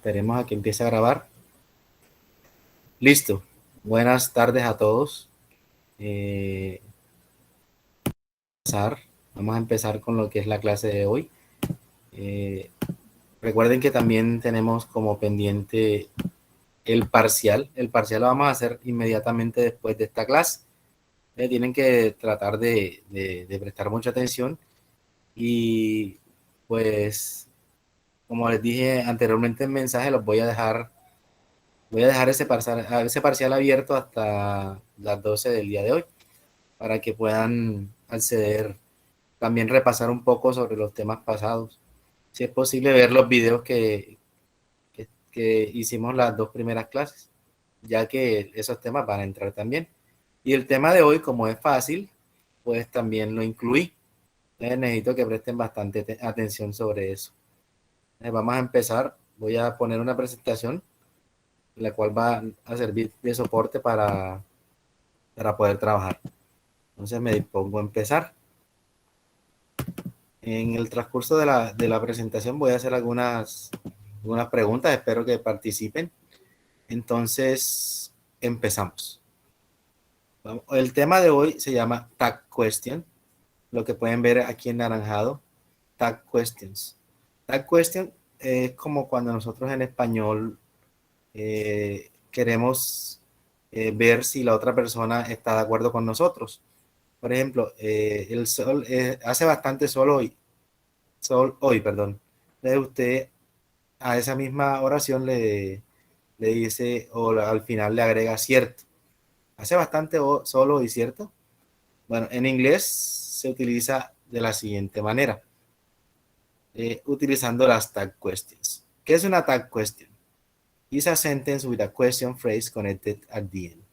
Esperemos a que empiece a grabar. Listo. Buenas tardes a todos. Vamos a empezar con lo que es la clase de hoy. Recuerden que también tenemos como pendiente el parcial. El parcial lo vamos a hacer inmediatamente después de esta clase. Tienen que tratar de prestar mucha atención y pues como les dije anteriormente en mensaje, los voy a dejar ese parcial abierto hasta las 12 del día de hoy para que puedan acceder, también repasar un poco sobre los temas pasados. Si es posible ver los videos que hicimos las dos primeras clases, ya que esos temas van a entrar también. Y el tema de hoy, como es fácil, pues también lo incluí. Entonces necesito que presten bastante atención sobre eso. Vamos a empezar. Voy a poner una presentación, la cual va a servir de soporte para poder trabajar. Entonces me dispongo a empezar. En el transcurso de la presentación voy a hacer algunas preguntas, espero que participen. Entonces, empezamos. El tema de hoy se llama Tag Question, lo que pueden ver aquí en naranjado, Tag Questions. Tag Question es como cuando nosotros en español queremos ver si la otra persona está de acuerdo con nosotros. Por ejemplo, el sol hace bastante sol hoy, perdón. Entonces usted a esa misma oración le dice o al final le agrega cierto. Hace bastante sol hoy, ¿cierto? Bueno, en inglés se utiliza de la siguiente manera, utilizando las tag questions. ¿Qué es una tag question? Is a sentence with a question phrase connected at the end.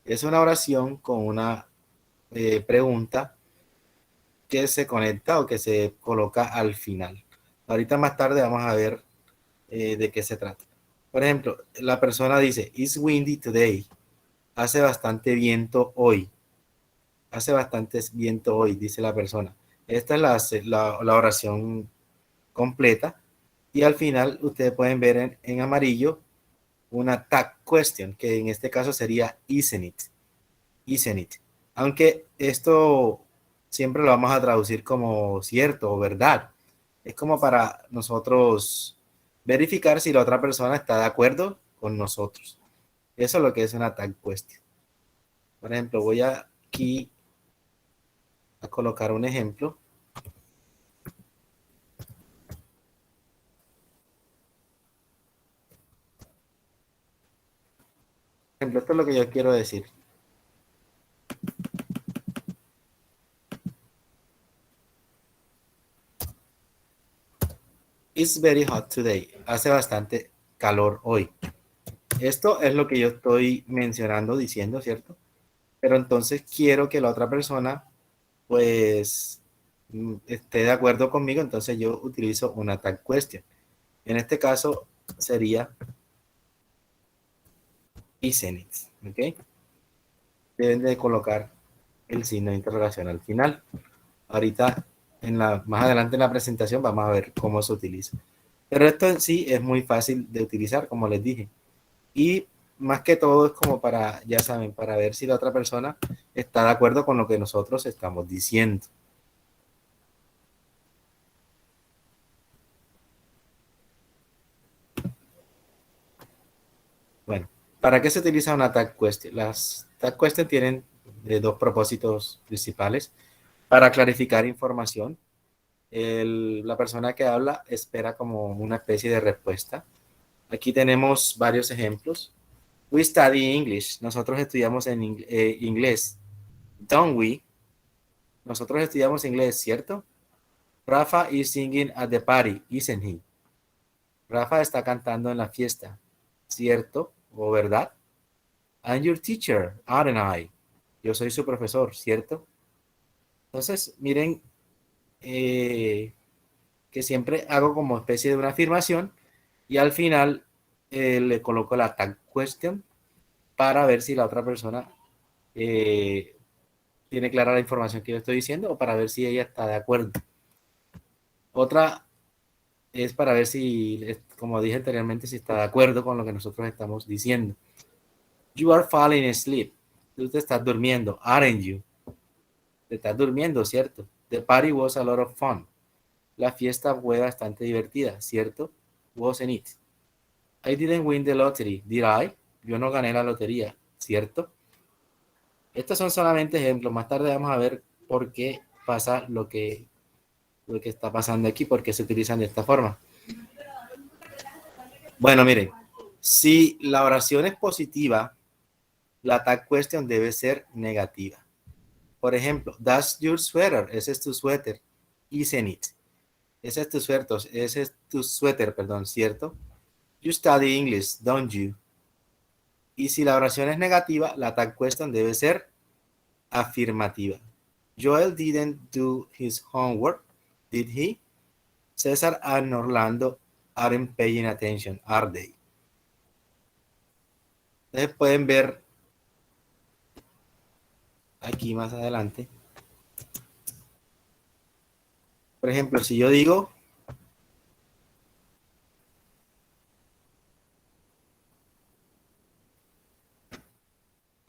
Es una oración con una pregunta que se conecta o que se coloca al final. Ahorita más tarde vamos a ver de qué se trata. Por ejemplo, la persona dice, it's windy today. Hace bastante viento hoy. Hace bastante viento hoy, dice la persona. Esta es la oración completa. Y al final ustedes pueden ver en amarillo una tag question, que en este caso sería isn't it. Isn't it. Aunque esto siempre lo vamos a traducir como cierto o verdad. Es como para nosotros verificar si la otra persona está de acuerdo con nosotros. Eso es lo que es una tag question. Por ejemplo, voy aquí a colocar un ejemplo. Por ejemplo, esto es lo que yo quiero decir. It's very hot today. Hace bastante calor hoy. Esto es lo que yo estoy mencionando, diciendo, ¿cierto? Pero entonces quiero que la otra persona, pues, esté de acuerdo conmigo, entonces yo utilizo una tag question. En este caso sería isn't it, ¿ok? Deben de colocar el signo de interrogación al final. Ahorita, más adelante en la presentación, vamos a ver cómo se utiliza. Pero esto en sí es muy fácil de utilizar, como les dije. Y más que todo es como para, ya saben, para ver si la otra persona está de acuerdo con lo que nosotros estamos diciendo. Bueno, ¿para qué se utiliza una tag question? Las tag question tienen dos propósitos principales. Para clarificar información, la persona que habla espera como una especie de respuesta. Aquí tenemos varios ejemplos. We study English. Nosotros estudiamos en inglés. Don't we? Nosotros estudiamos inglés, ¿cierto? Rafa is singing at the party, isn't he? Rafa está cantando en la fiesta, ¿cierto o verdad? I'm your teacher, aren't I? Yo soy su profesor, ¿cierto? Entonces, miren que siempre hago como especie de una afirmación y al final le coloco la tag question para ver si la otra persona eh, tiene clara la información que yo estoy diciendo o para ver si ella está de acuerdo. Otra es para ver si, como dije anteriormente, si está de acuerdo con lo que nosotros estamos diciendo. You are falling asleep. Tú te estás durmiendo, aren't you? Te estás durmiendo, ¿cierto? The party was a lot of fun. La fiesta fue bastante divertida, ¿cierto? Wasn't it? I didn't win the lottery, did I? Yo no gané la lotería, ¿cierto? Estos son solamente ejemplos. Más tarde vamos a ver por qué pasa lo que está pasando aquí, por qué se utilizan de esta forma. Bueno, miren, si la oración es positiva, la tag question debe ser negativa. Por ejemplo, that's your sweater, ese es tu suéter, isn't it? Ese es tu suéter, perdón, ¿cierto? You study English, don't you? Y si la oración es negativa, la tag question debe ser afirmativa. Joel didn't do his homework, did he? César and Orlando aren't paying attention, are they? Entonces pueden ver aquí más adelante. Por ejemplo, si yo digo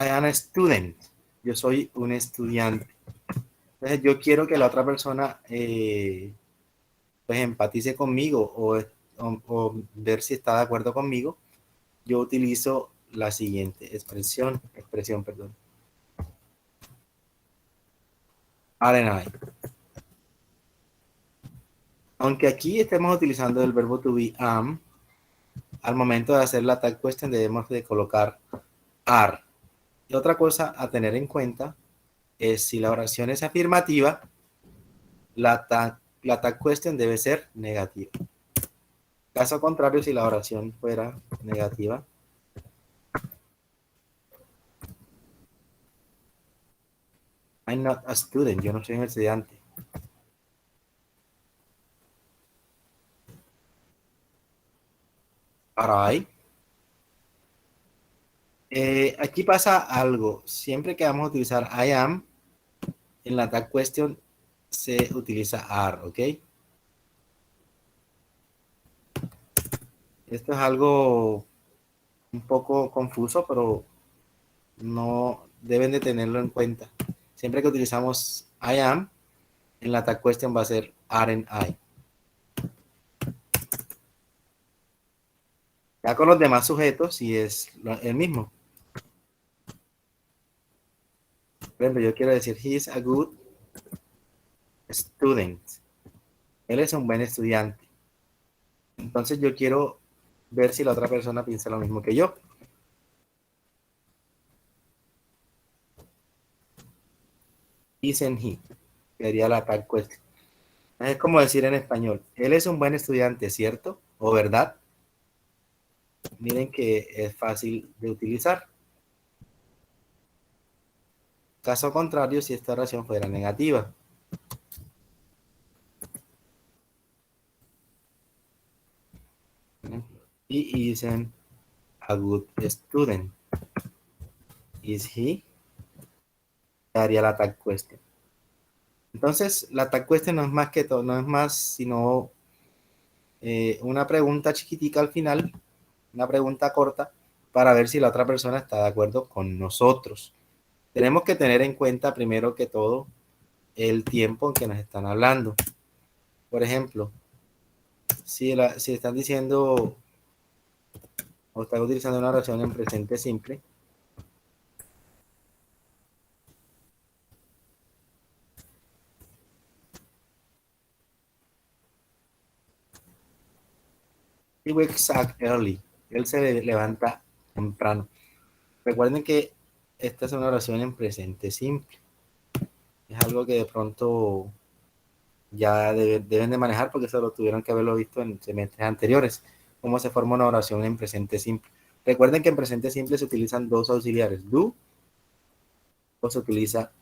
I am a student, yo soy un estudiante. Entonces yo quiero que la otra persona pues empatice conmigo o ver si está de acuerdo conmigo. Yo utilizo la siguiente expresión, perdón. Aren't I? Aunque aquí estemos utilizando el verbo to be am, al momento de hacer la tag question debemos de colocar are. Y otra cosa a tener en cuenta es si la oración es afirmativa, la tag question debe ser negativa. Caso contrario, si la oración fuera negativa, I'm not a student, yo no soy un estudiante. Are I? Aquí pasa algo. Siempre que vamos a utilizar I am, en la tag question se utiliza are, ¿ok? Esto es algo un poco confuso, pero no deben de tenerlo en cuenta. Siempre que utilizamos I am, en la tag question va a ser aren't I. Ya con los demás sujetos, si es el mismo. Por ejemplo, yo quiero decir, he is a good student. Él es un buen estudiante. Entonces yo quiero ver si la otra persona piensa lo mismo que yo. Isn't he? Sería la tag question. Es como decir en español, él es un buen estudiante, ¿cierto? ¿O verdad? Miren que es fácil de utilizar. Caso contrario, si esta oración fuera negativa. He isn't a good student. Is he? Daría la tag question. Entonces, la tag question no es más que todo, no es más sino una pregunta chiquitica al final, una pregunta corta, para ver si la otra persona está de acuerdo con nosotros. Tenemos que tener en cuenta primero que todo el tiempo en que nos están hablando. Por ejemplo, si están diciendo o están utilizando una oración en presente simple, he wakes up early. Él se levanta temprano. Recuerden que esta es una oración en presente simple. Es algo que de pronto ya deben de manejar porque eso lo tuvieron que haberlo visto en semestres anteriores. Cómo se forma una oración en presente simple. Recuerden que en presente simple se utilizan dos auxiliares, do o se utiliza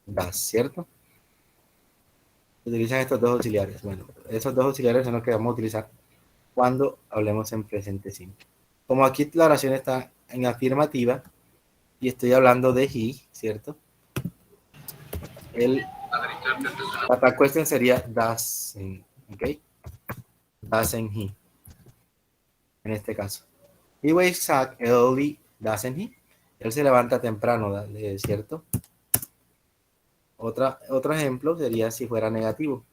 das, ¿cierto? Se utilizan estos dos auxiliares. Bueno, esos dos auxiliares son los que vamos a utilizar cuando hablemos en presente simple. Como aquí la oración está en afirmativa y estoy hablando de he, ¿cierto? Él La tag question sería doesn't, ¿ok? Doesn't he, en este caso. He wakes up early, doesn't he? Él se levanta temprano, ¿cierto? Otro ejemplo sería si fuera negativo.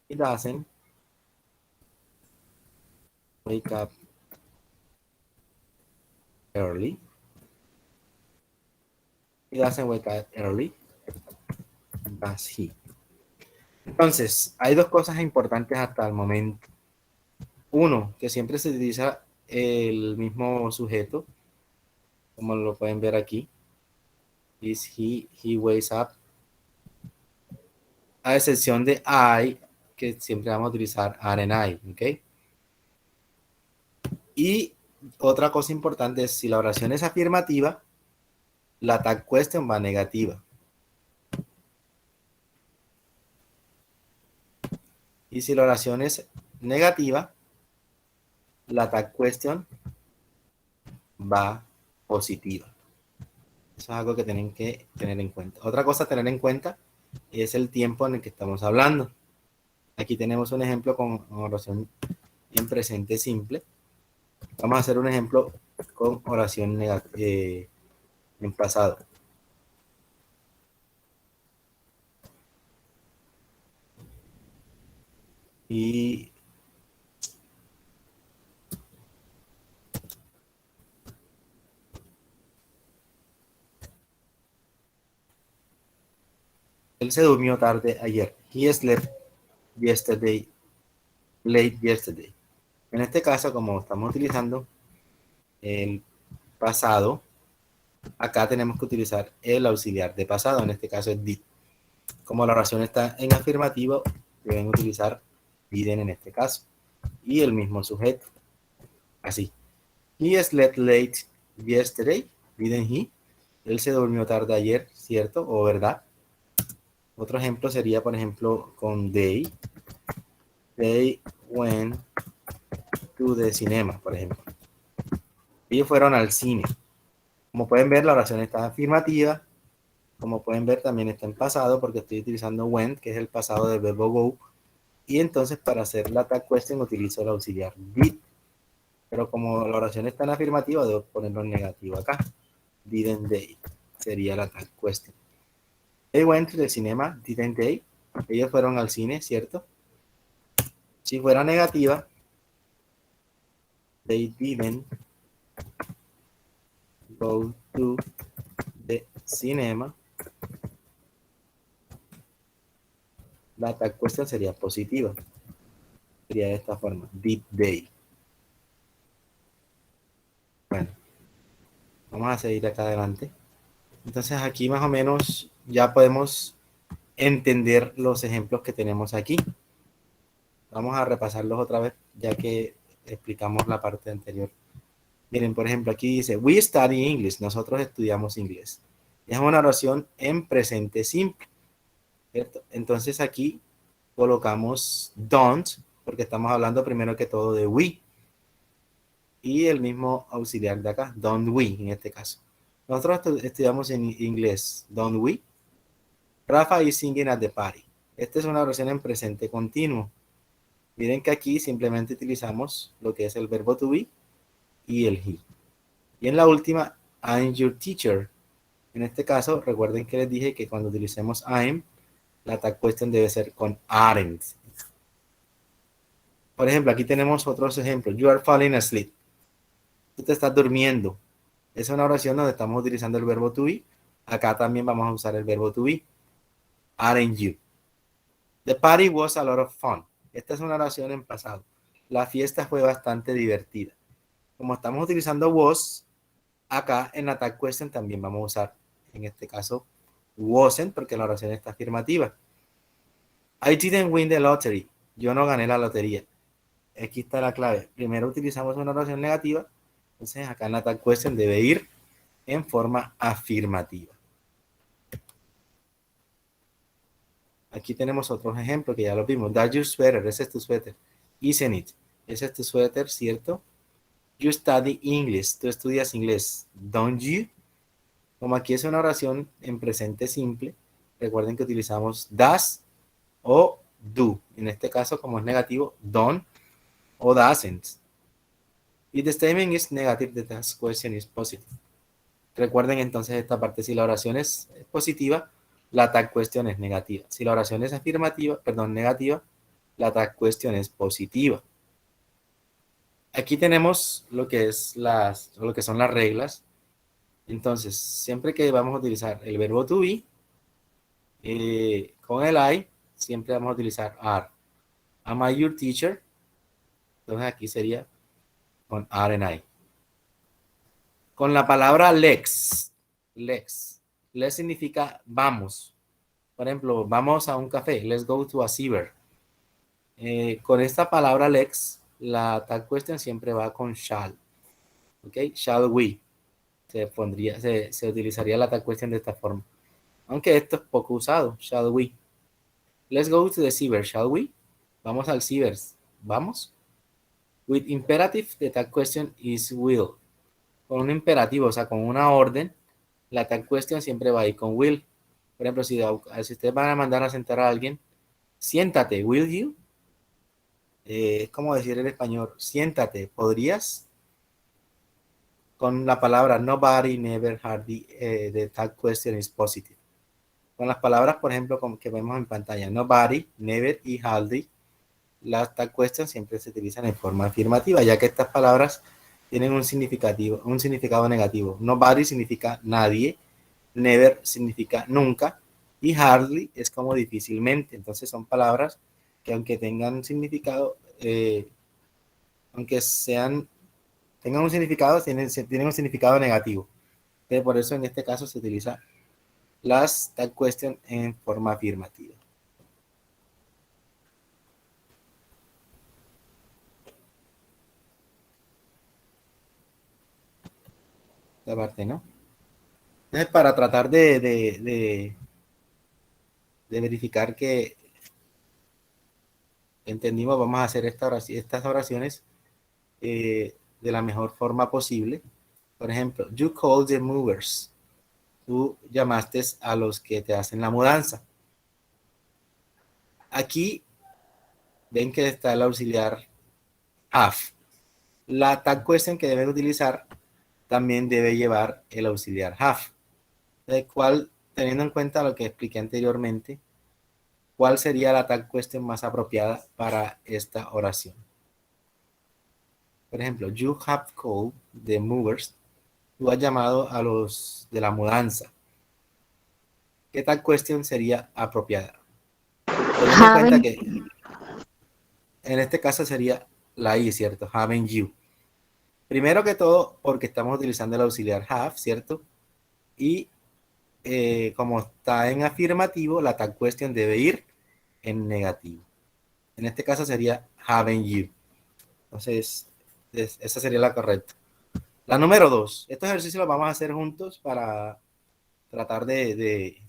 He doesn't wake up early. He doesn't wake up early, does he? Entonces, hay dos cosas importantes hasta el momento. Uno, que siempre se utiliza el mismo sujeto, como lo pueden ver aquí. Is he wakes up. A excepción de I, que siempre vamos a utilizar are and I, ¿ok? Y otra cosa importante es si la oración es afirmativa, la tag question va negativa. Y si la oración es negativa, la tag question va positiva. Eso es algo que tienen que tener en cuenta. Otra cosa a tener en cuenta es el tiempo en el que estamos hablando. Aquí tenemos un ejemplo con oración en presente simple. Vamos a hacer un ejemplo con oración en pasado. Y él se durmió tarde ayer. He slept yesterday, late yesterday. En este caso, como estamos utilizando el pasado, acá tenemos que utilizar el auxiliar de pasado. En este caso es did. Como la oración está en afirmativo, deben utilizar didn't en este caso. Y el mismo sujeto. Así. He slept late yesterday, didn't he? Él se durmió tarde ayer, ¿cierto? ¿O verdad? Otro ejemplo sería, por ejemplo, con they. They went to the cinema, por ejemplo. Ellos fueron al cine. Como pueden ver, la oración está afirmativa. Como pueden ver, también está en pasado porque estoy utilizando went, que es el pasado del verbo go. Y entonces, para hacer la tag question, utilizo el auxiliar did. Pero como la oración está en afirmativa, debo ponerlo en negativo acá. Didn't they sería la tag question. They went to the cinema, didn't they? Ellos fueron al cine, ¿cierto? Si fuera negativa, they didn't go to the cinema. La tag question sería positiva. Sería de esta forma. Did they. Bueno, vamos a seguir acá adelante. Entonces aquí más o menos ya podemos entender los ejemplos que tenemos aquí. Vamos a repasarlos otra vez, ya que explicamos la parte anterior. Miren, por ejemplo, aquí dice, we study English. Nosotros estudiamos inglés. Es una oración en presente simple, ¿cierto? Entonces aquí colocamos don't, porque estamos hablando primero que todo de we. Y el mismo auxiliar de acá, don't we, en este caso. Nosotros estudiamos en inglés, don't we. Rafa is singing at the party. Esta es una oración en presente continuo. Miren que aquí simplemente utilizamos lo que es el verbo to be y el he. Y en la última, I'm your teacher. En este caso, recuerden que les dije que cuando utilicemos I'm, la tag question debe ser con aren't. Por ejemplo, aquí tenemos otros ejemplos. You are falling asleep. Tú te estás durmiendo. Es una oración donde estamos utilizando el verbo to be. Acá también vamos a usar el verbo to be. Aren't you? The party was a lot of fun. Esta es una oración en pasado. La fiesta fue bastante divertida. Como estamos utilizando was, acá en la tag question también vamos a usar, en este caso, wasn't, porque la oración está afirmativa. I didn't win the lottery. Yo no gané la lotería. Aquí está la clave. Primero utilizamos una oración negativa. Entonces acá en la tag question debe ir en forma afirmativa. Aquí tenemos otros ejemplos que ya lo vimos. That's your sweater. Ese es tu suéter. Isn't it? Ese es tu suéter, ¿cierto? You study English. Tú estudias inglés. Don't you? Como aquí es una oración en presente simple, recuerden que utilizamos does o do. En este caso, como es negativo, don't o doesn't. If the statement is negative, the task question is positive. Recuerden entonces esta parte, si la oración es positiva, la tag question es negativa. Si la oración es afirmativa, perdón, negativa, la tag question es positiva. Aquí tenemos lo que son las reglas. Entonces, siempre que vamos a utilizar el verbo to be, con el I, siempre vamos a utilizar are. Am I your teacher? Entonces aquí sería con are and I. Con la palabra lex, lex significa vamos. Por ejemplo, vamos a un café, let's go to a ciber. Con esta palabra lex, la tag question siempre va con shall. ¿Ok? Shall we. Se utilizaría la tag question de esta forma. Aunque esto es poco usado. Shall we. Let's go to the ciber, shall we? Vamos al ciber. ¿Vamos? With imperative, the tag question is will. Con un imperativo, o sea, con una orden, la tag question siempre va a ir con will. Por ejemplo, si ustedes van a mandar a sentar a alguien, siéntate, will you? Es como decir en español, siéntate, ¿podrías? Con la palabra nobody, never, hardly, the tag question is positive. Con las palabras, por ejemplo, como que vemos en pantalla, nobody, never y hardly, las tag questions siempre se utilizan en forma afirmativa, ya que estas palabras tienen un significado negativo. Nobody significa nadie, never significa nunca, y hardly es como difícilmente. Entonces son palabras que aunque tengan significado, aunque tengan un significado, tienen un significado negativo. Entonces, por eso en este caso se utiliza las tag question en forma afirmativa. Esta parte, ¿no? Entonces, para tratar de verificar que entendimos, vamos a hacer estas oraciones de la mejor forma posible. Por ejemplo, you called the movers. Tú llamaste a los que te hacen la mudanza. Aquí ven que está el auxiliar have. La tag question que deben utilizar también debe llevar el auxiliar have. De cual, teniendo en cuenta lo que expliqué anteriormente, ¿cuál sería la tag question más apropiada para esta oración? Por ejemplo, you have called the movers. Tú has llamado a los de la mudanza. ¿Qué tag question sería apropiada? Teniendo en cuenta que en este caso sería la I, ¿cierto? Haven't you. Primero que todo, porque estamos utilizando el auxiliar have, ¿cierto? Y como está en afirmativo, la tag question debe ir en negativo. En este caso sería haven't you. Entonces, esa sería la correcta. La número 2. Estos ejercicios los vamos a hacer juntos para tratar de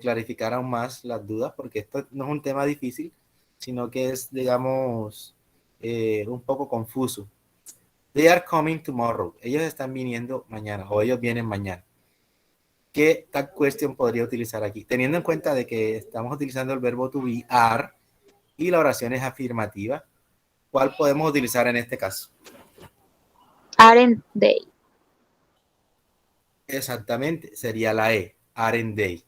clarificar aún más las dudas, porque esto no es un tema difícil, sino que es, digamos, un poco confuso. They are coming tomorrow. Ellos están viniendo mañana, o ellos vienen mañana. ¿Qué tag question podría utilizar aquí? Teniendo en cuenta de que estamos utilizando el verbo to be, are, y la oración es afirmativa, ¿cuál podemos utilizar en este caso? Aren't they? Exactamente, sería la E, aren't they.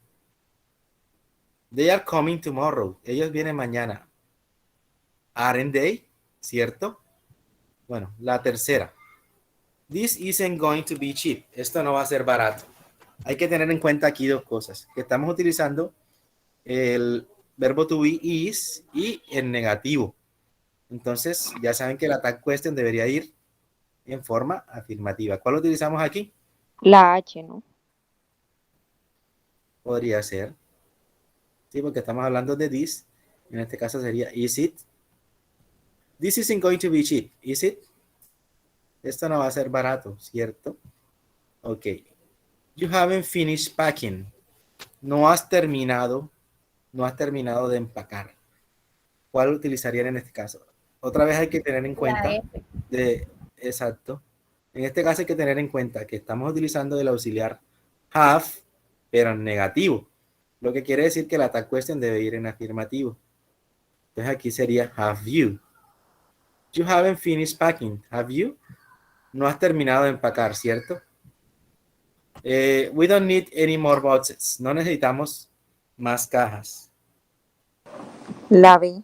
They are coming tomorrow. Ellos vienen mañana. Aren't they? ¿Cierto? Bueno, la tercera. This isn't going to be cheap. Esto no va a ser barato. Hay que tener en cuenta aquí dos cosas. Que estamos utilizando el verbo to be is y el negativo. Entonces, ya saben que la tag question debería ir en forma afirmativa. ¿Cuál utilizamos aquí? La H, ¿no? Podría ser. Sí, porque estamos hablando de this. En este caso sería is it. This isn't going to be cheap, is it? Esto no va a ser barato, ¿cierto? Ok. You haven't finished packing. No has terminado de empacar. ¿Cuál utilizarían en este caso? Otra vez hay que tener en cuenta exacto. En este caso hay que tener en cuenta que estamos utilizando el auxiliar have, pero en negativo. Lo que quiere decir que la tag question debe ir en afirmativo. Entonces aquí sería have you. You haven't finished packing, have you? No has terminado de empacar, ¿cierto? We don't need any more boxes. No necesitamos más cajas. La B.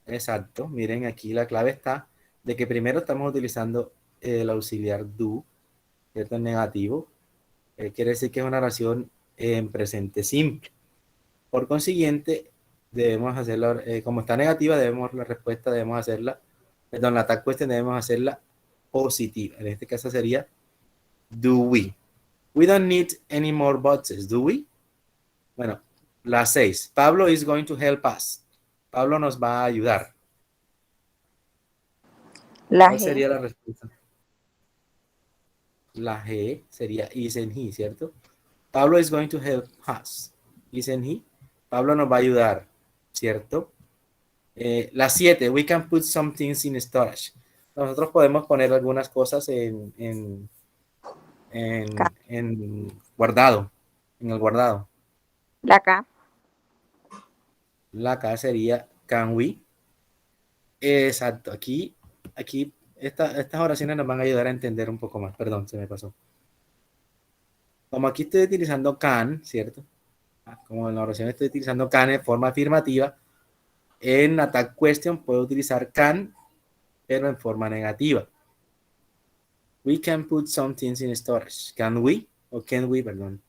Exacto. Miren, aquí la clave está de que primero estamos utilizando el auxiliar do, ¿cierto? En negativo. Quiere decir que es una oración en presente simple. Por consiguiente, debemos hacerla, como está negativa, la respuesta debemos hacerla, perdón, la tag question debemos hacerla positiva. En este caso sería do we. We don't need any more boxes, do we? Bueno, la 6. Pablo is going to help us. Pablo nos va a ayudar. La ¿Cuál G. sería la respuesta? La G sería isn't he, ¿cierto? Pablo is going to help us. Isn't he? Pablo nos va a ayudar, ¿cierto? La 7. We can put some things in storage. Nosotros podemos poner algunas cosas en guardado, en el guardado. La K. La K sería can we. Exacto. Aquí estas oraciones nos van a ayudar a entender un poco más. Perdón, se me pasó. Como aquí estoy utilizando can, ¿cierto? Como en la oración estoy utilizando can en forma afirmativa, en la tag question puedo utilizar can, pero en forma negativa. We can put some things in storage. Can we? O can we, perdón.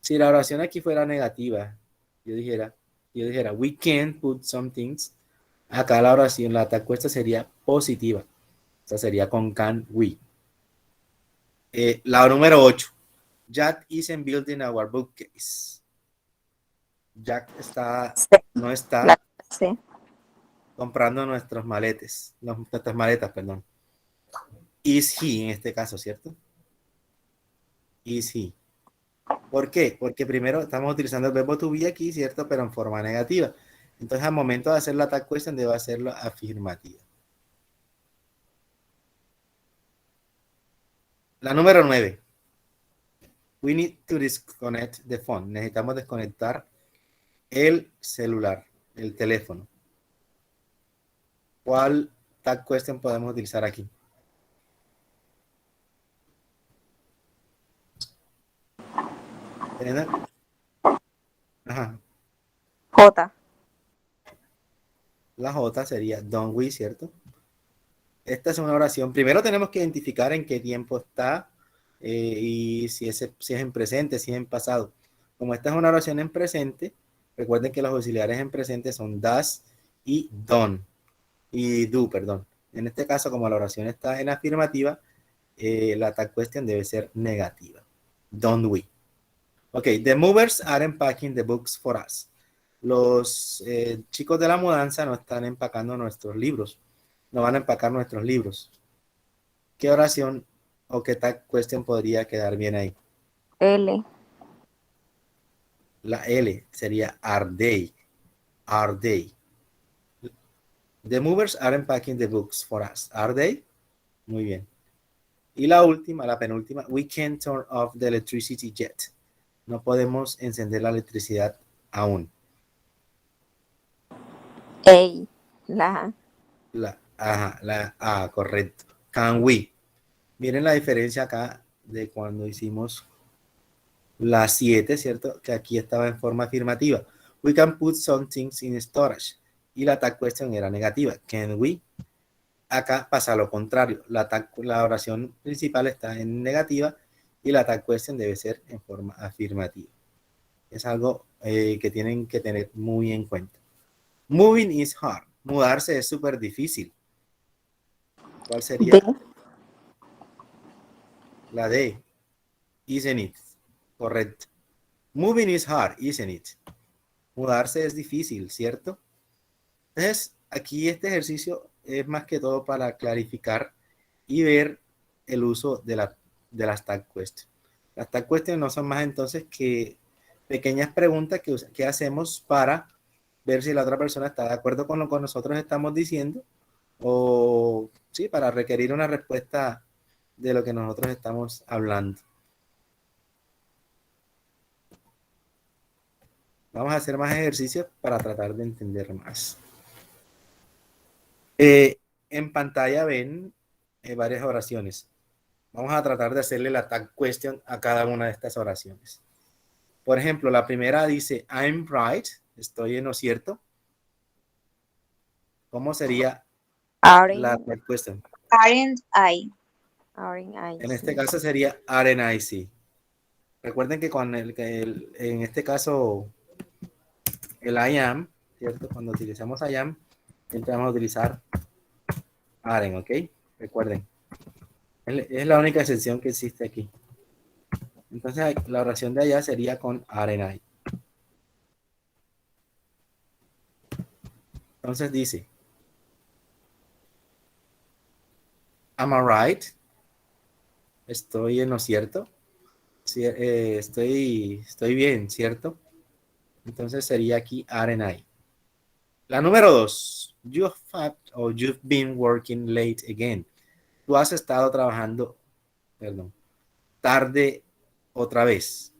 Si la oración aquí fuera negativa, yo dijera, we can put some things. Acá la oración, la tag question sería positiva. O sea, sería con can we. La número 8. Jack isn't building our bookcase. Jack C. no La está C. comprando nuestras maletas, perdón. Is he en este caso, ¿cierto? Is he. ¿Por qué? Porque primero estamos utilizando el verbo to be aquí, ¿cierto? Pero en forma negativa. Entonces, al momento de hacer la tag question, debe hacerlo afirmativa. La número 9. We need to disconnect the phone. Necesitamos desconectar el celular, el teléfono. ¿Cuál tag question podemos utilizar aquí? Ajá. J. La J sería don't we, ¿cierto? Esta es una oración. Primero tenemos que identificar en qué tiempo está y si es en presente, si es en pasado. Como esta es una oración en presente, recuerden que los auxiliares en presente son does y don't. Y do, perdón. En este caso, como la oración está en afirmativa, la tag question debe ser negativa. Don't we. Ok, the movers are unpacking the books for us. Los chicos de la mudanza no están empacando nuestros libros. No van a empacar nuestros libros. ¿Qué oración o qué tag question podría quedar bien ahí? L. La L sería are they. Are they. The movers are unpacking the books for us. Are they? Muy bien. Y la última, la penúltima, we can't turn off the electricity yet. No podemos encender la electricidad aún. A. La A. La A, correcto. Can we? Miren la diferencia acá de cuando hicimos la 7, ¿cierto? Que aquí estaba en forma afirmativa. We can put some things in storage. Y la tag question era negativa. Can we? Acá pasa lo contrario. La oración principal está en negativa y la tag question debe ser en forma afirmativa. Es algo que tienen que tener muy en cuenta. Moving is hard. Mudarse es súper difícil. ¿Cuál sería? D. La D. Isn't it? Correcto. Moving is hard, isn't it? Mudarse es difícil, ¿cierto? Entonces, aquí este ejercicio es más que todo para clarificar y ver el uso de las tag questions. Las tag questions no son más entonces que pequeñas preguntas que hacemos para ver si la otra persona está de acuerdo con lo que nosotros estamos diciendo o sí, para requerir una respuesta de lo que nosotros estamos hablando. Vamos a hacer más ejercicios para tratar de entender más. En pantalla ven varias oraciones. Vamos a tratar de hacerle la tag question a cada una de estas oraciones. Por ejemplo, la primera dice, I'm right, estoy en lo cierto. ¿Cómo sería la tag question? Aren't I? En este caso sería aren't I, sí. Recuerden que con en este caso, el I am, ¿cierto? Cuando utilizamos I am, siempre vamos a utilizar aren't, ¿ok? Recuerden. Es la única excepción que existe aquí. Entonces, la oración de allá sería con aren't I. Entonces dice, am I right? Estoy en lo cierto. Sí, estoy bien, ¿cierto? Entonces sería aquí aren't I. La número 2. You've been working late again. Tú has estado trabajando, tarde otra vez.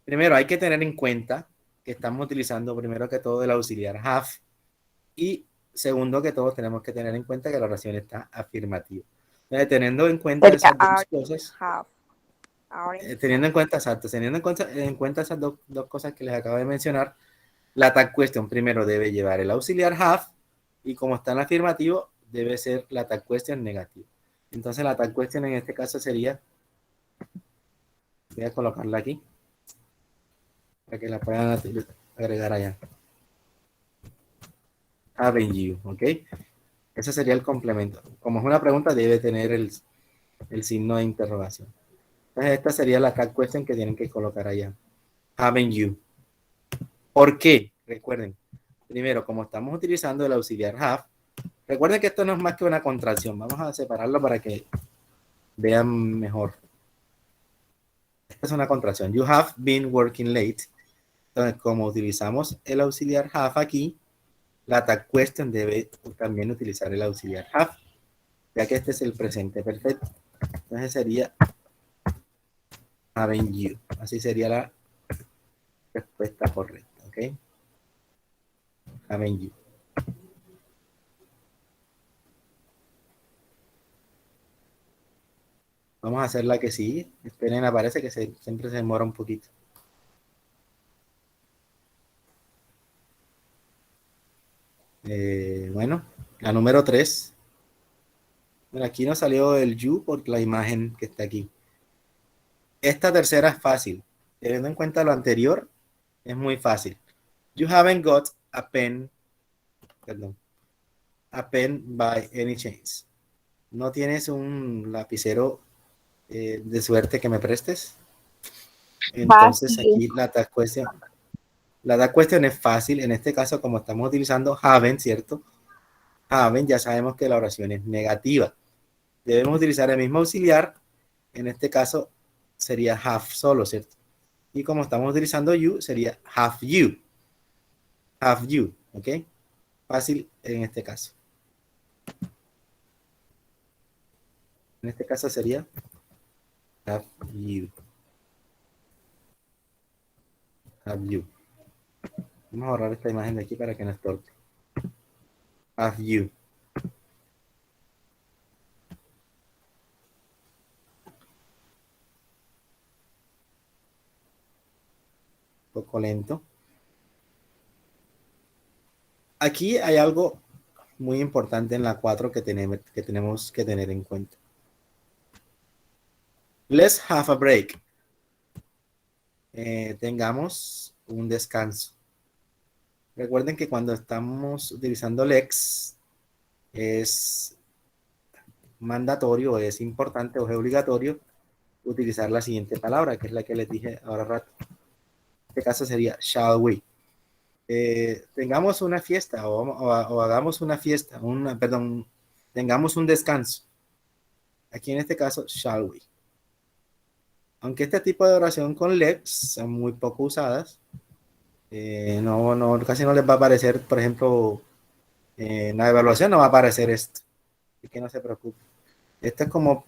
Primero, hay que tener en cuenta que estamos utilizando primero que todo el auxiliar have. Y segundo que todo, tenemos que tener en cuenta que la oración está afirmativa. Teniendo en cuenta esas dos cosas. Teniendo en cuenta, exacto, teniendo en cuenta esas dos cosas que les acabo de mencionar, la tag question primero debe llevar el auxiliar have y como está en afirmativo, debe ser la tag question negativa. Entonces la tag question en este caso sería, voy a colocarla aquí, para que la puedan agregar allá. Haven't you, ¿ok? Ese sería el complemento. Como es una pregunta, debe tener el signo de interrogación. Entonces esta sería la tag question que tienen que colocar allá. Haven't you. ¿Por qué? Recuerden, primero, como estamos utilizando el auxiliar have, recuerden que esto no es más que una contracción. Vamos a separarlo para que vean mejor. Esta es una contracción. You have been working late. Entonces, como utilizamos el auxiliar have aquí, la tag question debe también utilizar el auxiliar have, ya que este es el presente perfecto. Entonces sería haven't you. Así sería la respuesta correcta. ¿Ok? Haven't you. Vamos a hacer la que sí. Esperen, aparece que siempre se demora un poquito. Bueno, la número 3. Bueno, aquí no salió el you por la imagen que está aquí. Esta tercera es fácil. Teniendo en cuenta lo anterior, es muy fácil. You haven't got a pen, a pen by any chance. ¿No tienes un lapicero de suerte que me prestes? Entonces aquí la tag question es fácil. En este caso, como estamos utilizando haven't, ¿cierto? Haven't, ya sabemos que la oración es negativa. Debemos utilizar el mismo auxiliar. En este caso sería have solo, ¿cierto? Y como estamos utilizando you, sería have you. Have you, ¿ok? Fácil en este caso. En este caso sería have you. Have you. Vamos a borrar esta imagen de aquí para que no estorbe. Have you. Un poco lento. Aquí hay algo muy importante en la 4 que tenemos que tener en cuenta. Let's have a break. Tengamos un descanso. Recuerden que cuando estamos utilizando lex es mandatorio, es importante o es obligatorio utilizar la siguiente palabra, que es la que les dije ahora rato. En este caso sería shall we. Tengamos una fiesta o hagamos una fiesta, tengamos un descanso. Aquí en este caso, shall we. Aunque este tipo de oración con let's son muy poco usadas, casi no les va a aparecer, por ejemplo, en la evaluación no va a aparecer esto. Así que no se preocupen. Esto es como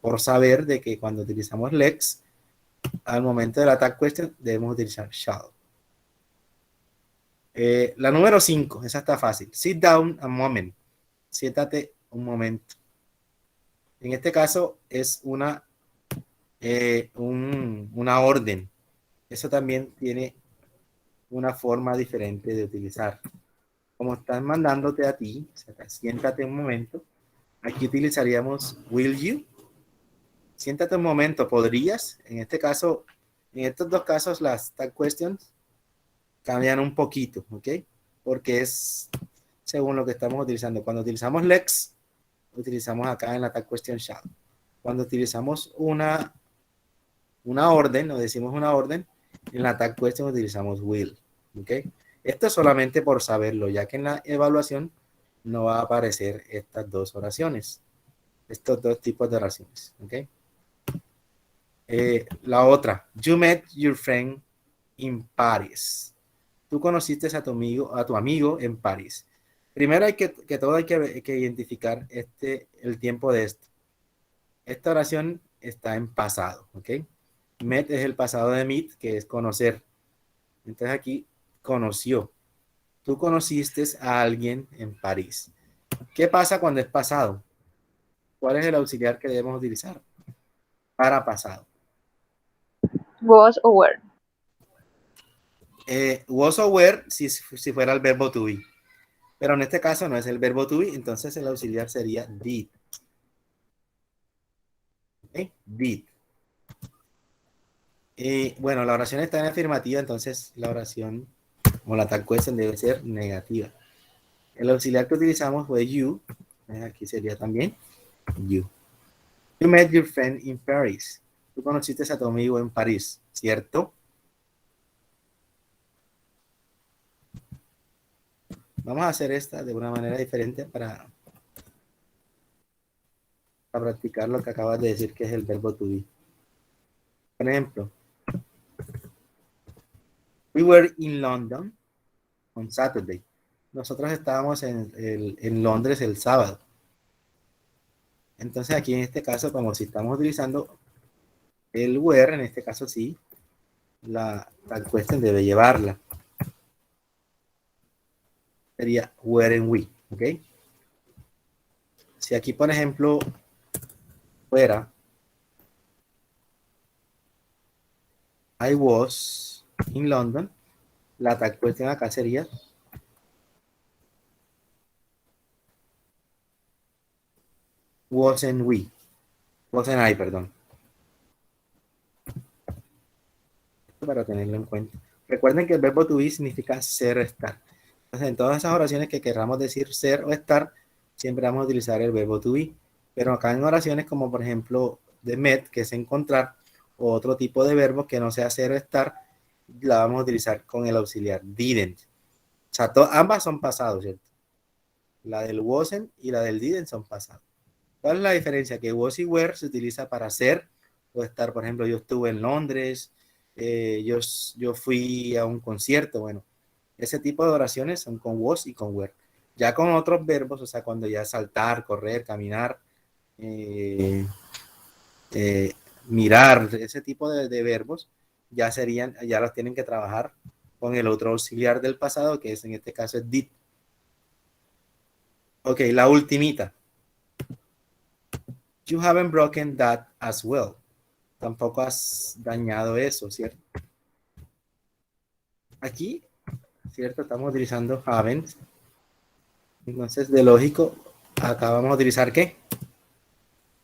por saber de que cuando utilizamos lex, al momento del attack question debemos utilizar shall. La número 5, esa está fácil. Sit down a moment. Siéntate un momento. En este caso es una orden. Eso también tiene una forma diferente de utilizar. Como están mandándote a ti, o sea, siéntate un momento, aquí utilizaríamos will you. Siéntate un momento, ¿podrías? En este caso, en estos dos casos, las tag questions cambian un poquito, ¿ok? Porque es según lo que estamos utilizando. Cuando utilizamos lex, utilizamos acá en la tag question shall. Cuando utilizamos una orden, o decimos una orden, en la tag question utilizamos will, ¿ok? Esto es solamente por saberlo, ya que en la evaluación no va a aparecer estas dos oraciones, estos dos tipos de oraciones, ¿ok? La otra, you met your friend in Paris. Tú conociste a tu amigo en París. Primero hay que identificar el tiempo de esto. Esta oración está en pasado, ¿ok? Met es el pasado de meet, que es conocer. Entonces aquí conoció. Tú conociste a alguien en París. ¿Qué pasa cuando es pasado? ¿Cuál es el auxiliar que debemos utilizar para pasado? Was o were. Was o were si fuera el verbo to be. Pero en este caso no es el verbo to be, entonces el auxiliar sería did. ¿Okay? Did. Bueno, la oración está en afirmativa, entonces la oración o la tal question debe ser negativa. El auxiliar que utilizamos fue you. Aquí sería también you. You met your friend in Paris. Tú conociste a tu amigo en París, ¿cierto? Vamos a hacer esta de una manera diferente para practicar lo que acabas de decir, que es el verbo to be. Por ejemplo, we were in London on Saturday. Nosotros estábamos en Londres el sábado. Entonces aquí en este caso, como si estamos utilizando el where, en este caso sí, la question debe llevarla. Sería weren't we, ¿ok? Si aquí, por ejemplo, fuera I was in London, la tag question acá sería wasn't we, wasn't I, perdón. Para tenerlo en cuenta. Recuerden que el verbo to be significa ser o estar. Entonces, en todas esas oraciones que queramos decir ser o estar, siempre vamos a utilizar el verbo to be. Pero acá en oraciones como por ejemplo de met, que es encontrar, o otro tipo de verbo que no sea ser o estar, la vamos a utilizar con el auxiliar didn't. O sea, ambas son pasados, ¿cierto? La del wasn't y la del didn't son pasados. ¿Cuál es la diferencia? Que was y were se utiliza para ser o estar. Por ejemplo, yo estuve en Londres, yo fui a un concierto. Bueno, ese tipo de oraciones son con was y con were. Ya con otros verbos, o sea, cuando ya saltar, correr, caminar, eh, mirar, ese tipo de verbos, ya los tienen que trabajar con el otro auxiliar del pasado, que es en este caso es did. Ok, la ultimita. You haven't broken that as well. Tampoco has dañado eso, ¿cierto? Aquí, ¿cierto? Estamos utilizando haven't. Entonces, de lógico, acá vamos a utilizar ¿qué?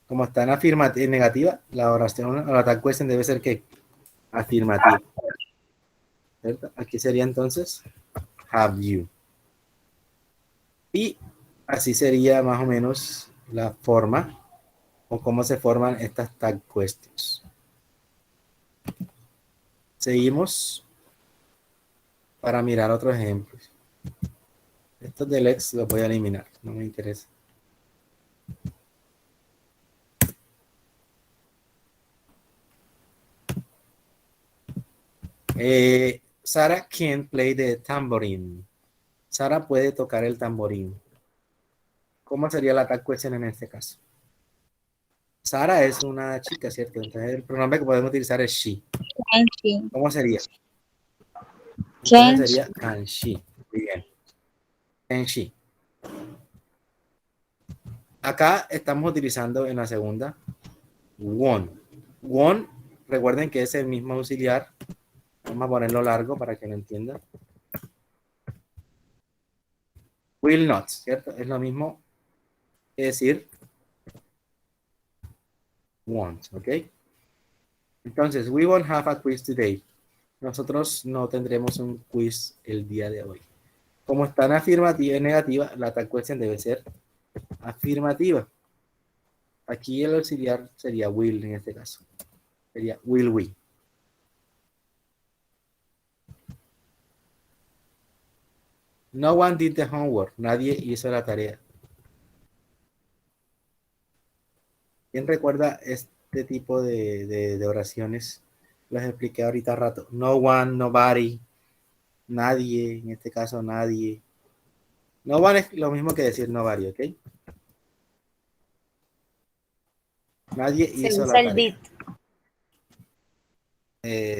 Como está en negativa, la oración o la tag question debe ser ¿qué? Afirmativa. ¿Cierto? Aquí sería entonces have you. Y así sería más o menos la forma o cómo se forman estas tag questions. Seguimos para mirar otros ejemplos. Estos del ex los voy a eliminar, no me interesa. Sarah can play the tambourine. Sara puede tocar el tamborín. ¿Cómo sería la tag question en este caso? Sara es una chica, ¿cierto? Entonces el pronombre que podemos utilizar es she. Can she? ¿Cómo sería? Entonces Can she? sería can she. Muy bien. Can she. Acá estamos utilizando en la segunda won't. Won't, recuerden que es el mismo auxiliar. Vamos a ponerlo largo para que lo entiendan. Will not, ¿cierto? Es lo mismo que decir won't, ¿ok? Entonces, we won't have a quiz today. Nosotros no tendremos un quiz el día de hoy. Como está en afirmativa y negativa, la tal question debe ser afirmativa. Aquí el auxiliar sería will en este caso. Sería will we. No one did the homework. Nadie hizo la tarea. ¿Quién recuerda este tipo de oraciones? Las expliqué ahorita rato. No one, nobody, nadie, en este caso nadie. No one es lo mismo que decir nobody, ¿ok? Nadie Se hizo usa la el did. tarea.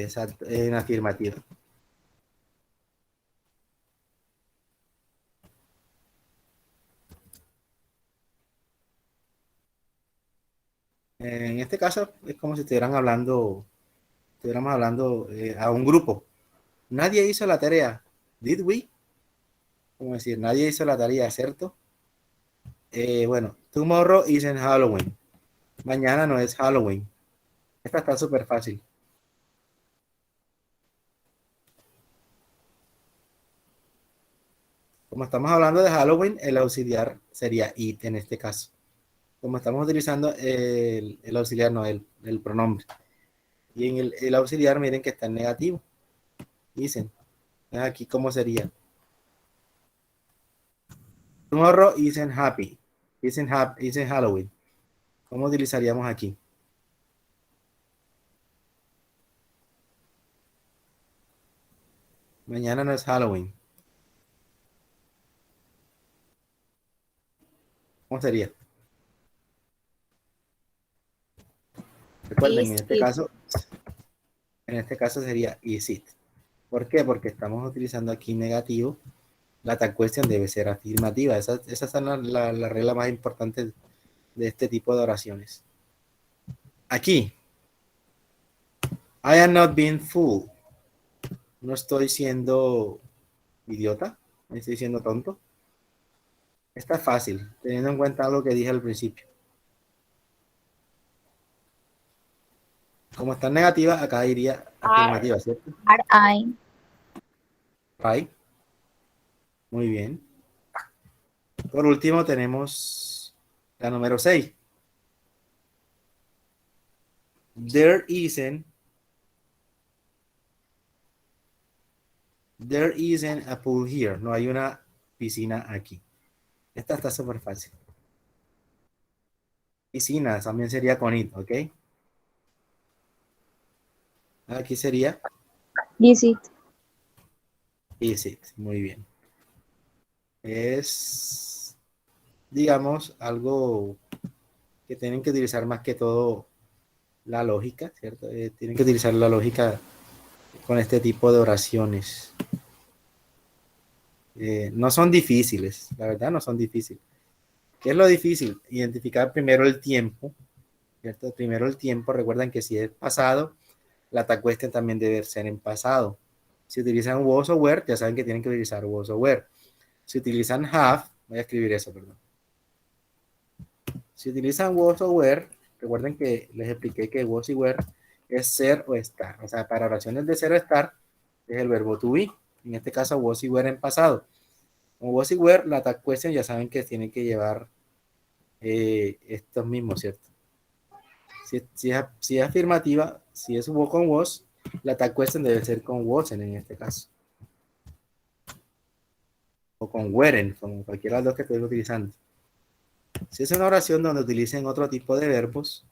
Exacto, en afirmativa. En este caso es como si estuviéramos hablando a un grupo. Nadie hizo la tarea. Did we? Como decir, nadie hizo la tarea, ¿cierto? Bueno, tomorrow isn't Halloween. Mañana no es Halloween. Esta está súper fácil. Como estamos hablando de Halloween, el auxiliar sería it en este caso. Como estamos utilizando el auxiliar, no el pronombre. Y en el auxiliar, miren que está en negativo. Dicen, aquí cómo sería. Tomorrow isn't happy. Isn't Halloween. ¿Cómo utilizaríamos aquí? Mañana no es Halloween. ¿Cómo sería? Recuerden, Is it? en este caso sería is it. ¿Por qué? Porque estamos utilizando aquí negativo. La tal cuestión debe ser afirmativa. Esa es la regla más importante de este tipo de oraciones. Aquí, I am not being fool. No estoy siendo idiota, no estoy siendo tonto. Está fácil, teniendo en cuenta lo que dije al principio. Como está en negativa, acá iría Are. afirmativa, ¿cierto? Are I? Right. Muy bien. Por último, tenemos la número 6. There isn't a pool here. No hay una piscina aquí. Esta está súper fácil. Piscina también sería con it, ¿ok? Aquí sería Is it? is it. Muy bien. Es, digamos, algo que tienen que utilizar más que todo la lógica, ¿cierto? Tienen que utilizar la lógica con este tipo de oraciones. No son difíciles, la verdad no son difíciles. ¿Qué es lo difícil? Identificar primero el tiempo, ¿cierto? Primero el tiempo, recuerden que si es pasado, la tag question también debe ser en pasado. Si utilizan was o were, ya saben que tienen que utilizar was o were. Si utilizan have, voy a escribir eso, perdón. Si utilizan was o were, recuerden que les expliqué que was y were es ser o estar. O sea, para oraciones de ser o estar es el verbo to be. En este caso, was y were en pasado. Como was y were, la tag question ya saben que tienen que llevar estos mismos, ¿cierto? Si es afirmativa, si es was con was, la tag question debe ser con was en este caso. O con weren, como cualquiera de los dos que estoy utilizando. Si es una oración donde utilicen otro tipo de verbos,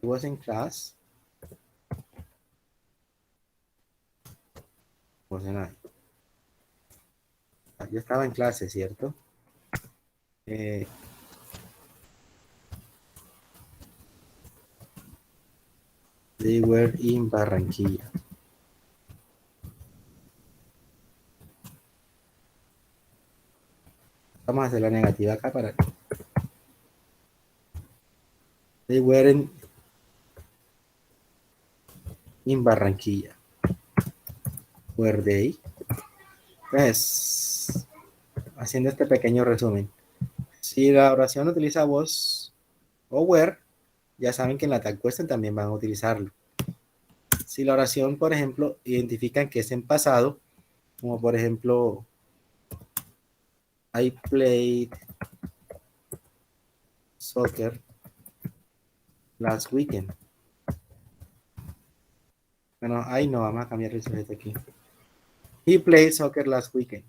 was in class. Wasn't I? Yo estaba en clase, ¿cierto? They were in Barranquilla. Vamos a hacer la negativa acá para... They weren't in Barranquilla. Were they? Entonces, haciendo este pequeño resumen. Si la oración utiliza was o were, ya saben que en la tag question también van a utilizarlo. Si la oración, por ejemplo, identifican que es en pasado, como por ejemplo, I played soccer last weekend. Bueno, ahí no, vamos a cambiar el sujeto aquí. He played soccer last weekend.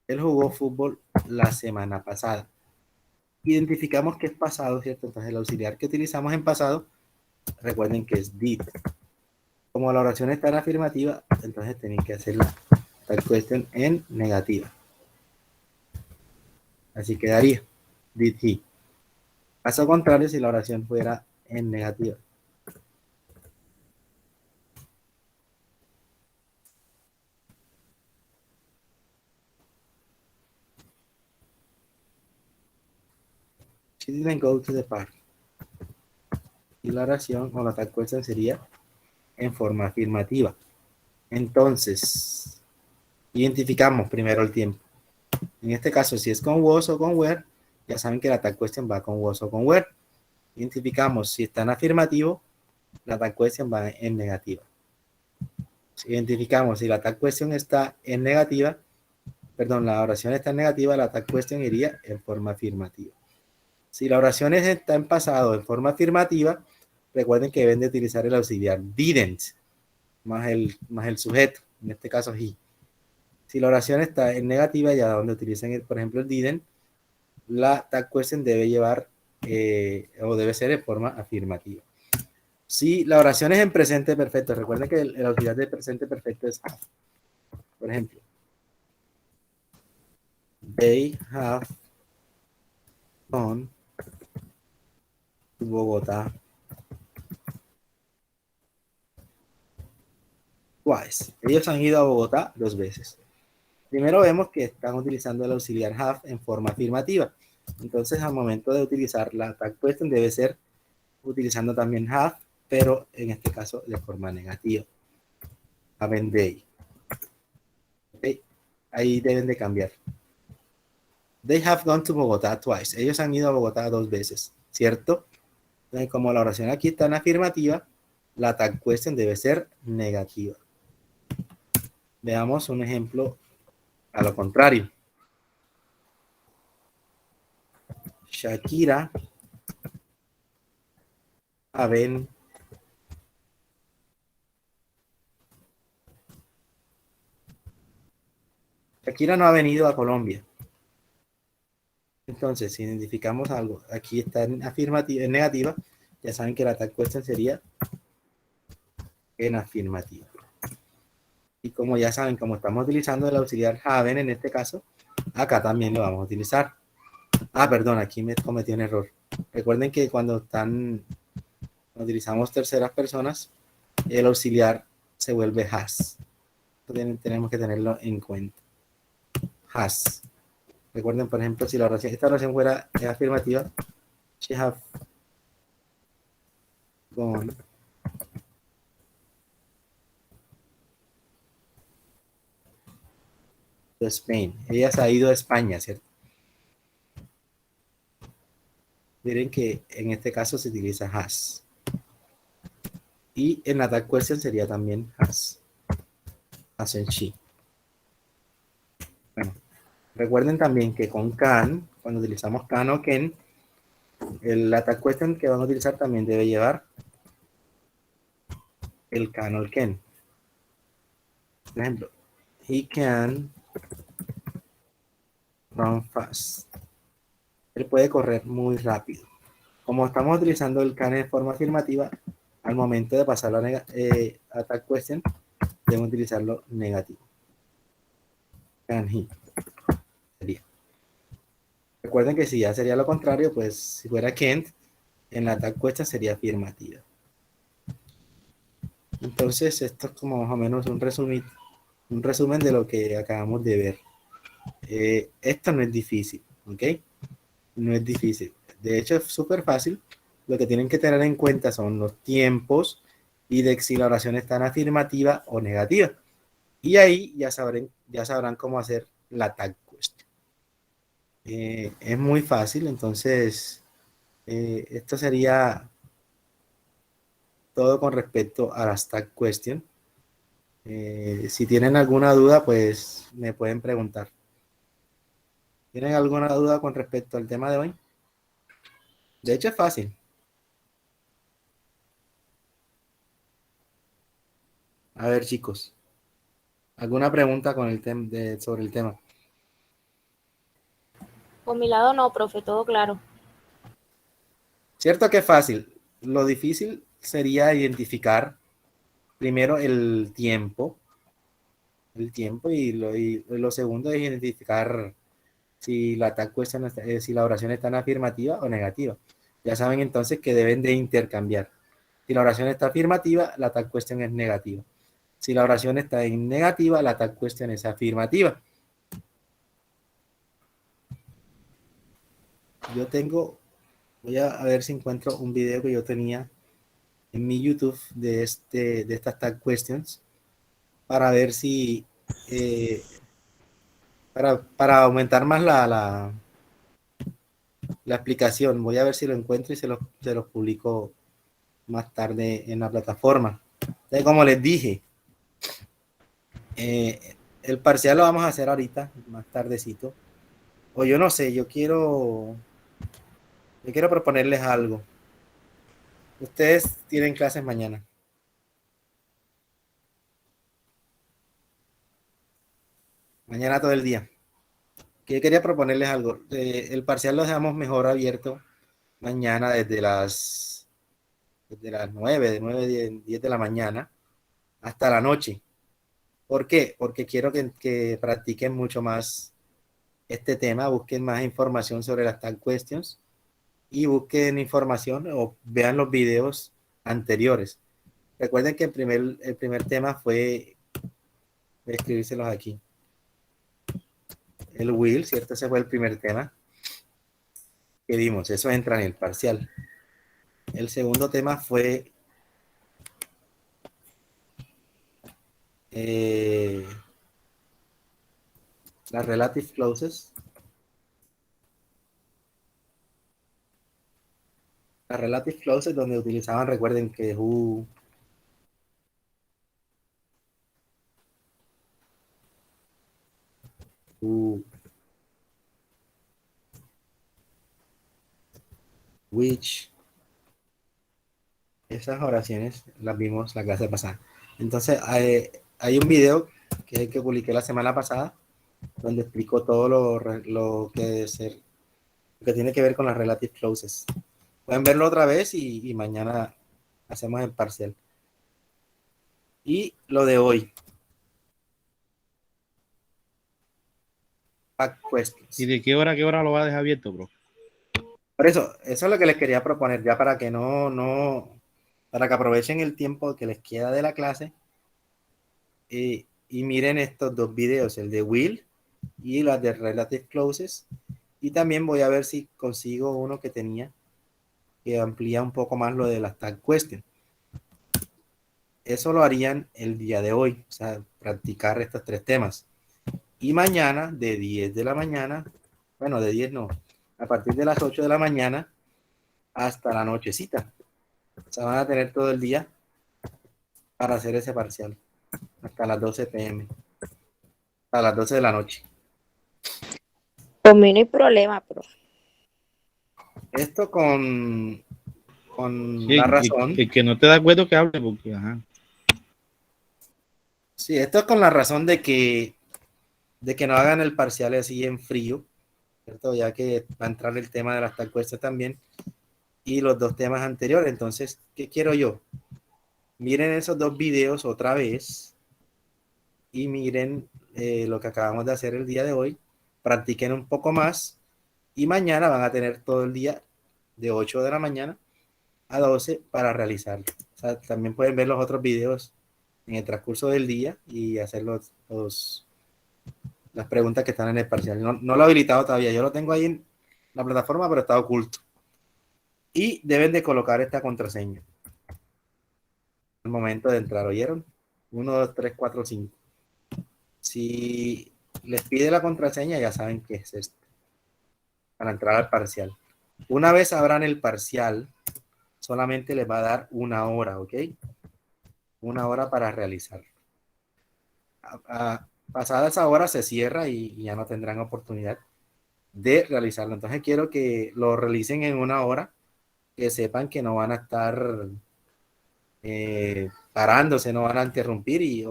Él jugó fútbol la semana pasada. Identificamos que es pasado, ¿cierto? Entonces el auxiliar que utilizamos en pasado, recuerden que es did. Como la oración está en afirmativa, entonces tienen que hacer la tal question en negativa. Así quedaría did he. Caso contrario, si la oración fuera en negativa. She didn't go to the park. Y la oración o la tal question sería en forma afirmativa. Entonces, identificamos primero el tiempo. En este caso, si es con was o con were, ya saben que la tag question va con was o con were. Identificamos si está en afirmativo, la tag question va en negativa. Si identificamos si la tag question está en negativa, perdón, la oración está en negativa, la tag question iría en forma afirmativa. Si la oración está en pasado en forma afirmativa, recuerden que deben de utilizar el auxiliar didn't más el sujeto, en este caso he. Si la oración está en negativa, ya donde utilicen, por ejemplo, el didn't, la tag question debe llevar o debe ser en forma afirmativa. Si la oración es en presente perfecto, recuerden que el auxiliar de presente perfecto es have. Por ejemplo, they have gone to Bogotá twice. Ellos han ido a Bogotá 2 veces. Primero vemos que están utilizando el auxiliar have en forma afirmativa. Entonces, al momento de utilizar la tag question debe ser utilizando también have, pero en este caso de forma negativa. Haven't they. Okay. Ahí deben de cambiar. They have gone to Bogotá twice. Ellos han ido a Bogotá 2 veces, ¿cierto? Entonces, como la oración aquí está en afirmativa, la tag question debe ser negativa. Veamos un ejemplo a lo contrario. Shakira Shakira no ha venido a Colombia. Entonces, si identificamos algo, aquí está en afirmativa, en negativa, ya saben que la tag question sería en afirmativa. Y como ya saben, como estamos utilizando el auxiliar haven en este caso, acá también lo vamos a utilizar. Perdón, aquí me cometí un error. Recuerden que cuando utilizamos terceras personas, el auxiliar se vuelve has. Entonces, tenemos que tenerlo en cuenta. Has. Recuerden, por ejemplo, si esta oración fuera afirmativa, she have gone to Spain. Ella se ha ido a España, ¿cierto? Miren que en este caso se utiliza has. Y en la tag question sería también has. Has en she. Bueno, recuerden también que con can, cuando utilizamos can o can, la tag question que van a utilizar también debe llevar el can o el can. Por ejemplo, he can run fast. Él puede correr muy rápido. como estamos utilizando el can en forma afirmativa, al momento de pasarlo a tag question, debemos utilizarlo negativo. Can he sería. Recuerden que si ya sería lo contrario, pues si fuera can't, en la tag question sería afirmativa. Entonces, esto es como más o menos un resumen de lo que acabamos de ver. Esto no es difícil, ¿ok? No es difícil. De hecho, es súper fácil. Lo que tienen que tener en cuenta son los tiempos y de si la oración está en afirmativa o negativa. Y ahí ya sabrán cómo hacer la tag question. Es muy fácil, entonces esto sería todo con respecto a las tag question. Si tienen alguna duda, pues me pueden preguntar. ¿Tienen alguna duda con respecto al tema de hoy? De hecho, es fácil. A ver, chicos, ¿alguna pregunta con sobre el tema? Por mi lado no, profe, todo claro. Cierto que es fácil. Lo difícil sería identificar primero el tiempo y lo segundo es identificar si la tag question si la oración está en afirmativa o negativa. Ya saben entonces que deben de intercambiar. Si la oración está afirmativa, la tag question es negativa. Si la oración está en negativa, la tag question es afirmativa. Voy a ver si encuentro un video que yo tenía en mi YouTube de estas tag questions para ver si para aumentar más la explicación. Voy a ver si lo encuentro y se los publico más tarde en la plataforma. Entonces, como les dije, el parcial lo vamos a hacer ahorita, más tardecito. O yo no sé, yo quiero proponerles algo. Ustedes tienen clases mañana. Mañana todo el día. Que yo quería proponerles algo. El parcial lo dejamos mejor abierto mañana desde las 9, de 9 10 de la mañana hasta la noche. ¿Por qué? Porque quiero que practiquen mucho más este tema, busquen más información sobre las tag questions y busquen información o vean los videos anteriores. Recuerden que el primer tema fue, voy a escribírselos aquí, el will, ¿cierto? Ese fue el primer tema que vimos, eso entra en el parcial. El segundo tema fue las relative clauses. Las relative clauses donde utilizaban, recuerden que who, which, esas oraciones las vimos la clase pasada. Entonces, hay un video que publiqué la semana pasada donde explico todo lo que tiene que ver con las relative clauses. Pueden verlo otra vez y mañana hacemos el parcial. Y lo de hoy. Back questions. ¿Y de qué hora a qué hora lo va a dejar abierto, bro? Por eso es lo que les quería proponer, ya para que para que aprovechen el tiempo que les queda de la clase y miren estos dos videos, el de Will y las de Relative Clauses. Y también voy a ver si consigo uno que tenía que amplía un poco más lo de las tag questions. Eso lo harían el día de hoy, o sea, practicar estos tres temas. Y mañana, de 10 de la mañana, bueno, de 10 no, a partir de las 8 de la mañana hasta la nochecita. O sea, van a tener todo el día para hacer ese parcial, hasta las 12 p.m., a las 12 de la noche. Por mí no hay problema, profe. Esto con Sí, la razón. el que no te da acuerdo que hable, porque ajá. Sí, esto es con la razón de que no hagan el parcial así en frío, ¿cierto? Ya que va a entrar el tema de las tag questions también. y los dos temas anteriores. Entonces, ¿qué quiero yo? Miren esos dos videos otra vez y miren lo que acabamos de hacer el día de hoy. Practiquen un poco más y mañana van a tener todo el día de 8 de la mañana a 12 para realizarlo. O sea, también pueden ver los otros videos en el transcurso del día y hacer las preguntas que están en el parcial. No lo he habilitado todavía, yo lo tengo ahí en la plataforma, pero está oculto. Y deben de colocar esta contraseña al momento de entrar, ¿oyeron? 1, 2, 3, 4, 5. Si les pide la contraseña, ya saben qué es esto, para entrar al parcial. Una vez abran el parcial, solamente les va a dar 1 hora, ¿ok? 1 hora para realizarlo. Pasada esa hora se cierra y ya no tendrán oportunidad de realizarlo. Entonces quiero que lo realicen en 1 hora, que sepan que no van a estar parándose, no van a interrumpir y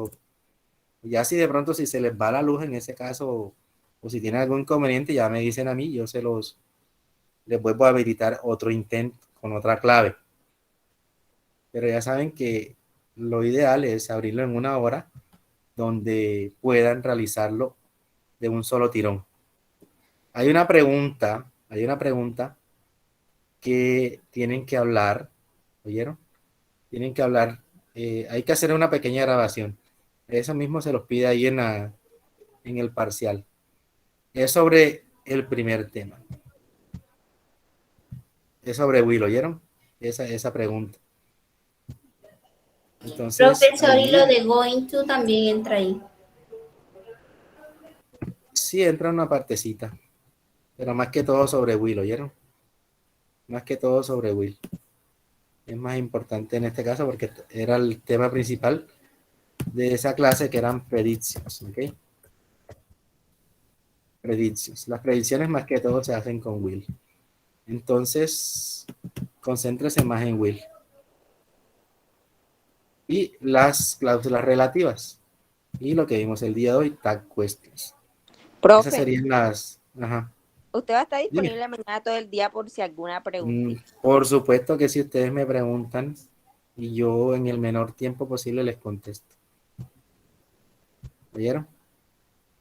ya si de pronto si se les va la luz en ese caso o si tienen algún inconveniente ya me dicen a mí, yo les vuelvo a habilitar otro intento con otra clave. Pero ya saben que lo ideal es abrirlo en 1 hora donde puedan realizarlo de un solo tirón. Hay una pregunta que tienen que hablar, ¿oyeron? Tienen que hablar, hay que hacer una pequeña grabación. Eso mismo se los pide ahí en el parcial. Es sobre el primer tema. Es sobre Will, ¿oyeron? Esa pregunta. Entonces, Profesor, y lo de going to también entra ahí. sí entra una partecita, pero más que todo sobre Will, ¿oyeron? Más que todo sobre Will. Es más importante en este caso porque era el tema principal de esa clase que eran predictions, ¿ok? Predictions. Las predicciones más que todo se hacen con Will. Entonces, concéntrese más en Will. Y las cláusulas relativas. Y lo que vimos el día de hoy, tag questions. Esas Profe, serían las... Ajá. usted va a estar Dime. disponible mañana todo el día por si alguna pregunta. Por supuesto que si ustedes me preguntan y yo en el menor tiempo posible les contesto. ¿Oyeron?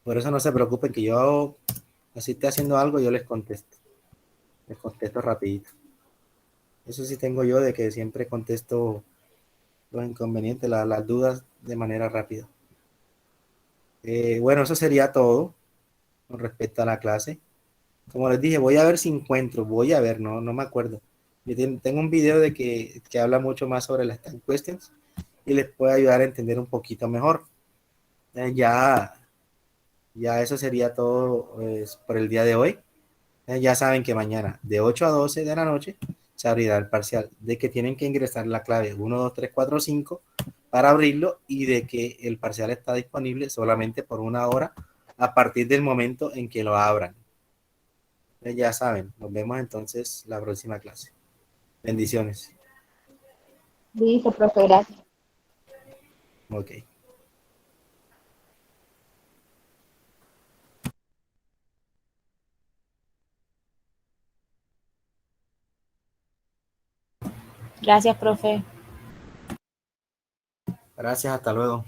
Por eso no se preocupen que yo, así esté haciendo algo, yo les contesto. Les contesto rapidito. Eso sí tengo yo de que siempre contesto los inconvenientes, las dudas de manera rápida. Bueno, eso sería todo con respecto a la clase. Como les dije, voy a ver si encuentro, voy a ver, no me acuerdo. Yo tengo un video de que habla mucho más sobre las tag questions y les puede ayudar a entender un poquito mejor. Ya eso sería todo por el día de hoy. Ya saben que mañana de 8 a 12 de la noche se abrirá el parcial, de que tienen que ingresar la clave 1, 2, 3, 4, 5 para abrirlo y de que el parcial está disponible solamente por 1 hora a partir del momento en que lo abran. Ya saben, nos vemos entonces la próxima clase. Bendiciones. Listo, profe, gracias. Ok. Gracias, profe. Gracias, hasta luego.